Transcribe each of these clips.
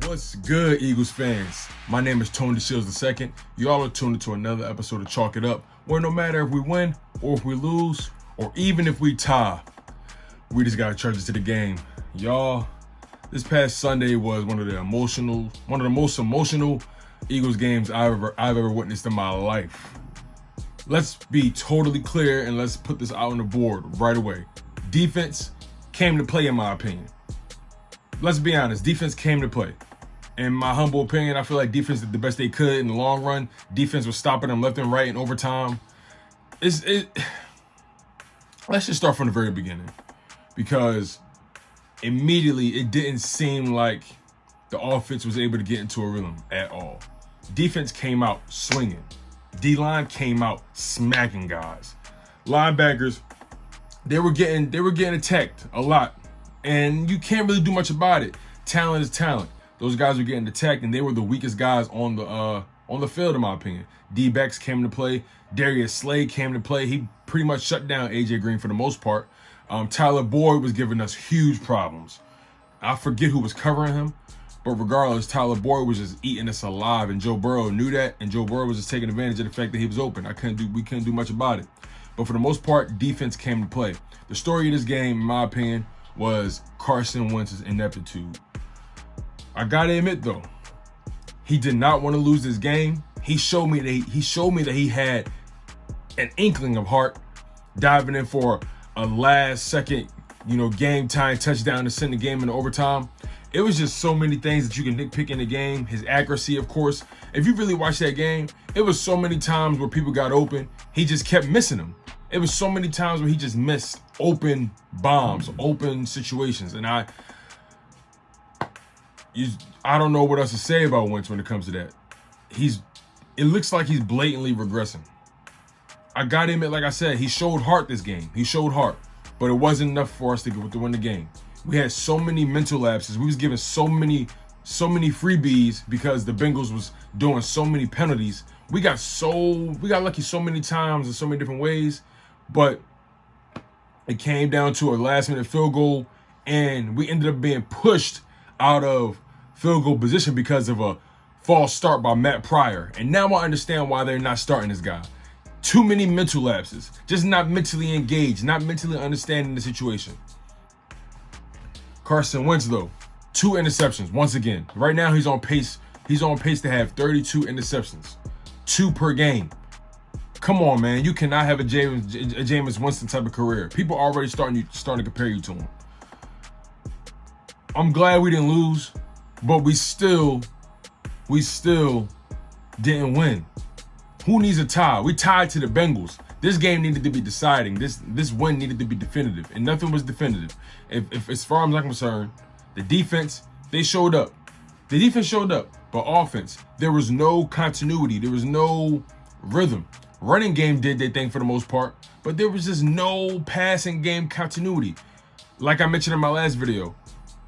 What's good, Eagles fans? My name is Tony Shields II. Y'all are tuned into another episode of Chalk It Up, where no matter if we win or if we lose or even if we tie, we just gotta charge it to the game. Y'all, this past Sunday was one of the most emotional Eagles games I've ever witnessed in my life. Let's be totally clear and let's put this out on the board right away. Defense came to play, in my opinion. Let's be honest, defense came to play. In my humble opinion, I feel like defense did the best they could in the long run. Defense was stopping them left and right in overtime. Let's just start from the very beginning, because immediately it didn't seem like the offense was able to get into a rhythm at all. Defense came out swinging. D-line came out smacking guys. Linebackers, they were getting attacked a lot, and you can't really do much about it. Talent is talent. Those guys were getting attacked, and they were the weakest guys on the field, in my opinion. D-backs came to play. Darius Slay came to play. He pretty much shut down A.J. Green for the most part. Tyler Boyd was giving us huge problems. I forget who was covering him, but regardless, Tyler Boyd was just eating us alive, and Joe Burrow knew that, and Joe Burrow was just taking advantage of the fact that he was open. We couldn't do much about it. But for the most part, defense came to play. The story of this game, in my opinion, was Carson Wentz's ineptitude. I gotta admit though, he did not want to lose this game. He showed me that he had an inkling of heart, diving in for a last second, game time touchdown to send the game into overtime. It was just so many things that you can nitpick in the game. His accuracy, of course. If you really watch that game, it was so many times where people got open, he just kept missing them. It was so many times where he just missed open bombs, open situations, and I don't know what else to say about Wentz when it comes to that. It looks like he's blatantly regressing. I gotta admit, like I said, he showed heart this game. He showed heart, but it wasn't enough for us to win the game. We had so many mental lapses. We was giving so many freebies because the Bengals was doing so many penalties. We got lucky so many times in so many different ways, but it came down to a last-minute field goal, and we ended up being pushed out of field goal position because of a false start by Matt Pryor. And now I understand why they're not starting this guy. Too many mental lapses. Just not mentally engaged, not mentally understanding the situation. Carson Wentz, though, 2 interceptions once again. Right now he's on pace. He's on pace to have 32 interceptions, 2 per game. Come on, man. You cannot have a Jameis Winston type of career. People are already starting to compare you to him. I'm glad we didn't lose, but we still didn't win. Who needs a tie? We tied to the Bengals. This game needed to be deciding. This win needed to be definitive, and nothing was definitive. If as far as I'm concerned, the defense, they showed up. The defense showed up, but offense, there was no continuity. There was no rhythm. Running game did their thing for the most part, but there was just no passing game continuity. Like I mentioned in my last video,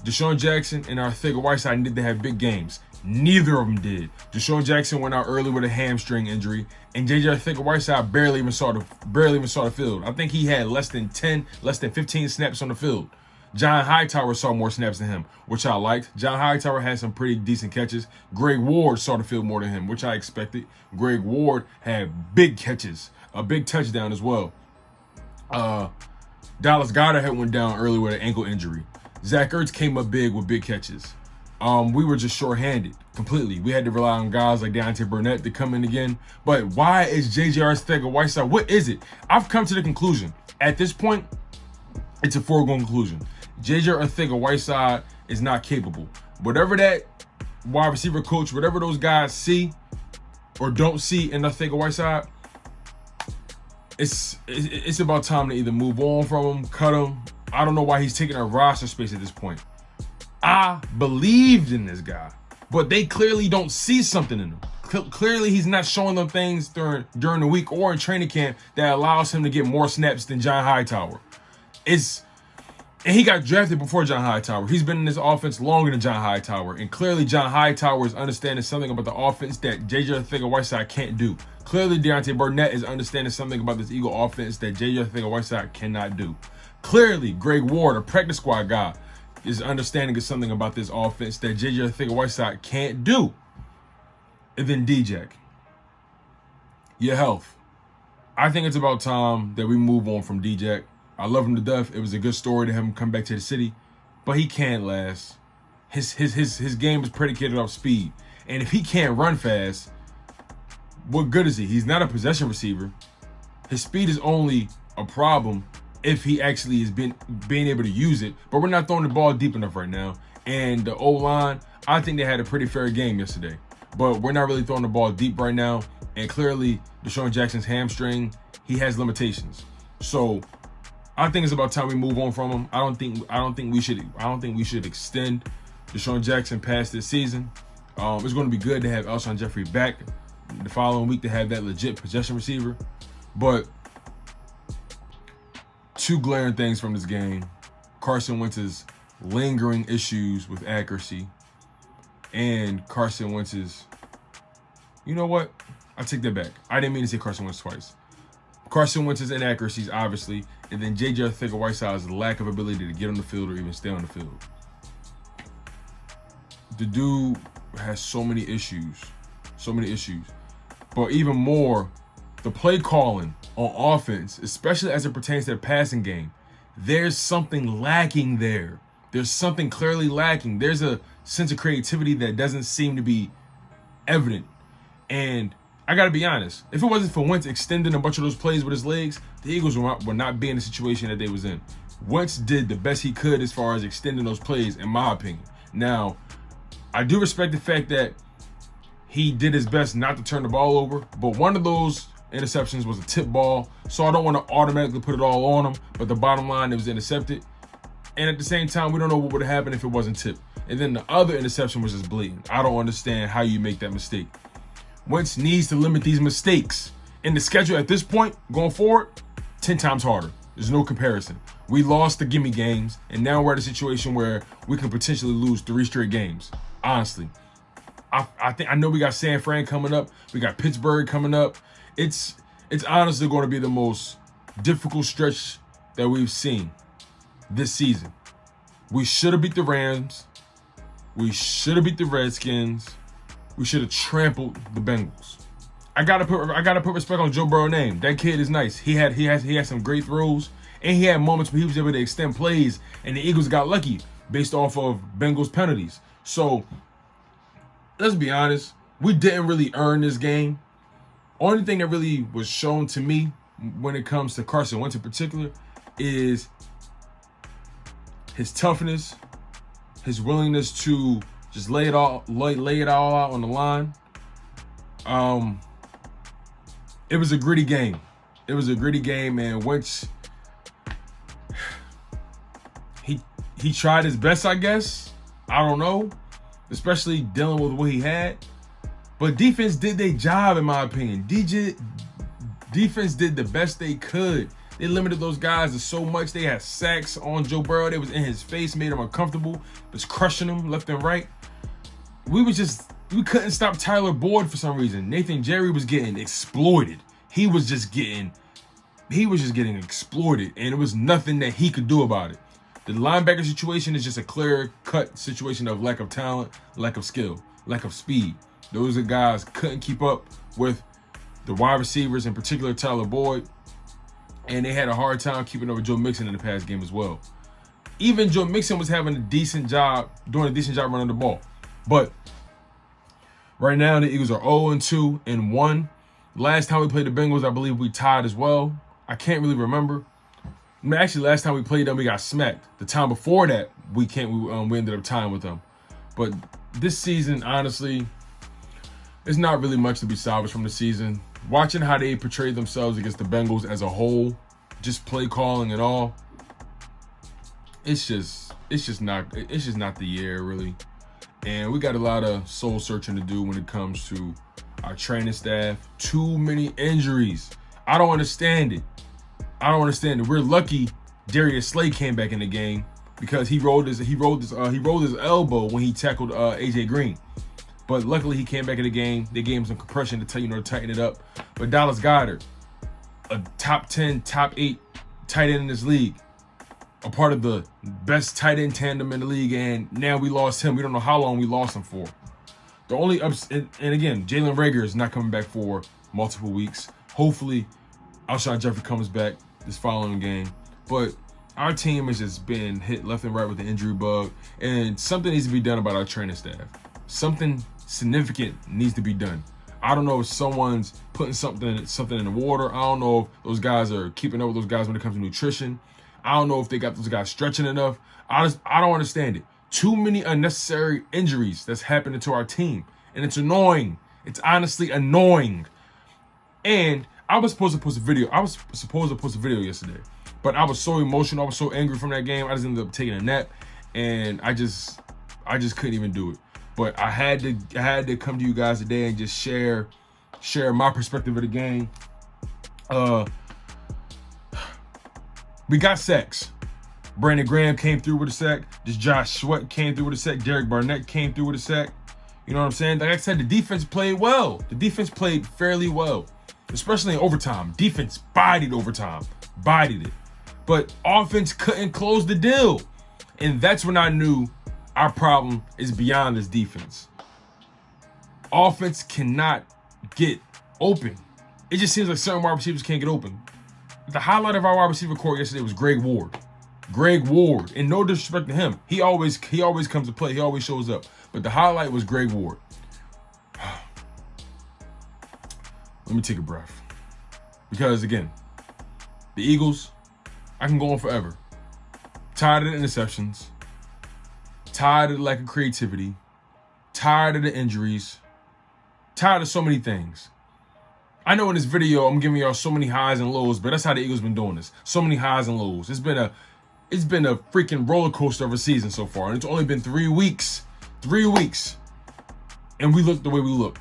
Deshaun Jackson and Arcega-Whiteside needed to have big games. Neither of them did. Deshaun Jackson went out early with a hamstring injury, and JJ Arcega-Whiteside barely even saw the field. I think he had less than 15 snaps on the field. John Hightower saw more snaps than him, which I liked. John Hightower had some pretty decent catches. Greg Ward saw the field more than him, which I expected. Greg Ward had big catches, a big touchdown as well. Dallas Goedert had went down early with an ankle injury. Zach Ertz came up big with big catches. We were just shorthanded completely. We had to rely on guys like Deontay Burnett to come in again. But why is J.J. Arcega-Whiteside? What is it? I've come to the conclusion. At this point, it's a foregone conclusion. J.J. Arcega-Whiteside is not capable. Whatever that wide receiver coach, whatever those guys see or don't see in Arcega-Whiteside, it's about time to either move on from him, cut him. I don't know why he's taking a roster space at this point. I believed in this guy, but they clearly don't see something in him. Clearly, he's not showing them things during the week or in training camp that allows him to get more snaps than John Hightower. And he got drafted before John Hightower. He's been in this offense longer than John Hightower, and clearly John Hightower is understanding something about the offense that J.J. Arcega-Whiteside can't do. Clearly, Deontay Burnett is understanding something about this Eagle offense that J.J. Arcega-Whiteside cannot do. Clearly, Greg Ward, a practice squad guy, is understanding of something about this offense that J.J. Arcega-Whiteside can't do. And then D-Jack. Your health. I think it's about time that we move on from D-Jack. I love him to death. It was a good story to have him come back to the city, but he can't last. His game is predicated off speed. And if he can't run fast, what good is he? He's not a possession receiver. His speed is only a problem if he actually is being able to use it. But we're not throwing the ball deep enough right now. And the O-line, I think they had a pretty fair game yesterday. But we're not really throwing the ball deep right now. And clearly, Deshaun Jackson's hamstring, he has limitations. So I think it's about time we move on from him. I don't think we should extend Deshaun Jackson past this season. It's going to be good to have Alshon Jeffrey back the following week to have that legit possession receiver. But two glaring things from this game: Carson Wentz's lingering issues with accuracy, and Carson Wentz's, you know what? I take that back. I didn't mean to say Carson Wentz twice. Carson Wentz's inaccuracies, obviously, and then J.J. Arcega-Whiteside's lack of ability to get on the field or even stay on the field. The dude has so many issues. But even more, the play calling on offense, especially as it pertains to the passing game, there's something lacking there. There's something clearly lacking. There's a sense of creativity that doesn't seem to be evident. And I got to be honest, if it wasn't for Wentz extending a bunch of those plays with his legs, the Eagles would not be in the situation that they was in. Wentz did the best he could as far as extending those plays, in my opinion. Now, I do respect the fact that he did his best not to turn the ball over, but one of those interceptions was a tip ball, so I don't want to automatically put it all on him, but the bottom line, it was intercepted. And at the same time, we don't know what would have happened if it wasn't tipped. And then the other interception was just blatant. I don't understand how you make that mistake. Wentz needs to limit these mistakes. And the schedule at this point, going forward, 10 times harder. There's no comparison. We lost the gimme games, and now we're at a situation where we could potentially lose 3 straight games. Honestly. I know we got San Fran coming up. We got Pittsburgh coming up. It's honestly going to be the most difficult stretch that we've seen this season. We should have beat the Rams. We should have beat the Redskins. We should have trampled the Bengals. I gotta put respect on Joe Burrow's name. That kid is nice. He had some great throws, and he had moments where he was able to extend plays, and the Eagles got lucky based off of Bengals penalties. So let's be honest, we didn't really earn this game. Only thing that really was shown to me when it comes to Carson Wentz in particular is his toughness, his willingness to just lay it all out on the line. It was a gritty game. And Wentz, he tried his best, I guess. I don't know, especially dealing with what he had. But defense did their job, in my opinion. Defense did the best they could. They limited those guys to so much. They had sacks on Joe Burrow. They was in his face, made him uncomfortable, was crushing him left and right. We couldn't stop Tyler Boyd for some reason. Nathan Jerry was getting exploited. He was just getting exploited, and there was nothing that he could do about it. The linebacker situation is just a clear-cut situation of lack of talent, lack of skill, lack of speed. Those are guys couldn't keep up with the wide receivers, in particular Tyler Boyd, and they had a hard time keeping up with Joe Mixon in the past game as well. Even Joe Mixon was doing a decent job running the ball. But right now, the Eagles are 0-2 and 1. Last time we played the Bengals, I believe we tied as well. I can't really remember. Actually, last time we played them, we got smacked. The time before that, we ended up tying with them. But this season, honestly, it's not really much to be salvaged from the season. Watching how they portrayed themselves against the Bengals as a whole, just play calling and all, it's just not the year really. And we got a lot of soul searching to do when it comes to our training staff. Too many injuries. I don't understand it. We're lucky Darius Slay came back in the game because he rolled his elbow when he tackled AJ Green. But luckily he came back in the game. They gave him some compression to tighten it up. But Dallas Goedert, a top 10, top 8 tight end in this league, a part of the best tight end tandem in the league, and now we lost him. We don't know how long we lost him for. The only and again, Jalen Reagor is not coming back for multiple weeks. Hopefully, Alshon Jeffrey comes back this following game. But our team has just been hit left and right with the injury bug, and something needs to be done about our training staff. Something significant needs to be done. I don't know if someone's putting something in the water. I don't know if those guys are keeping up with those guys when it comes to nutrition. I don't know if they got those guys stretching enough. I don't understand it. Too many unnecessary injuries that's happening to our team, and it's annoying. It's honestly annoying. And I was supposed to post a video. Yesterday, but I was so emotional. I was so angry from that game. I just ended up taking a nap, and I just couldn't even do it. But I had to come to you guys today and just share my perspective of the game. We got sacks. Brandon Graham came through with a sack. This Josh Sweat came through with a sack. Derek Barnett came through with a sack. You know what I'm saying? Like I said, the defense played well. The defense played fairly well, especially in overtime. Defense bodied overtime. Bodied it. But offense couldn't close the deal. And that's when I knew our problem is beyond this defense. Offense cannot get open. It just seems like certain wide receivers can't get open. The highlight of our wide receiver core yesterday was Greg Ward. Greg Ward, and no disrespect to him, he always comes to play. He always shows up. But the highlight was Greg Ward. Let me take a breath, because again, the Eagles, I can go on forever. Tired of the interceptions, tired of the lack of creativity, tired of the injuries, tired of so many things. I know in this video I'm giving y'all so many highs and lows, but that's how the Eagles been doing this. So many highs and lows. It's been a freaking roller coaster of a season so far, and it's only been 3 weeks. 3 weeks, and we look the way we look.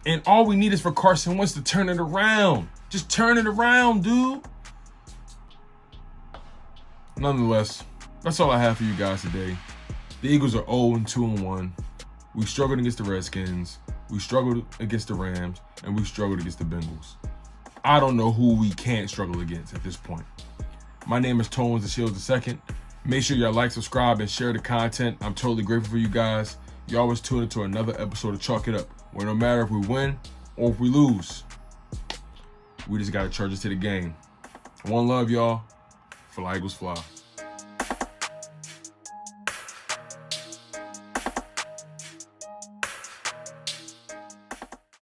And all we need is for Carson Wentz to turn it around. Just turn it around, dude. Nonetheless, that's all I have for you guys today. The Eagles are 0-2-1. We struggled against the Redskins. We struggled against the Rams, and we struggled against the Bengals. I don't know who we can't struggle against at this point. My name is Tones the Shields II. Make sure y'all like, subscribe, and share the content. I'm totally grateful for you guys. You always tune into another episode of Chalk It Up, where no matter if we win or if we lose, we just got to charge us to the game. One love, y'all. Fly Eagles Fly.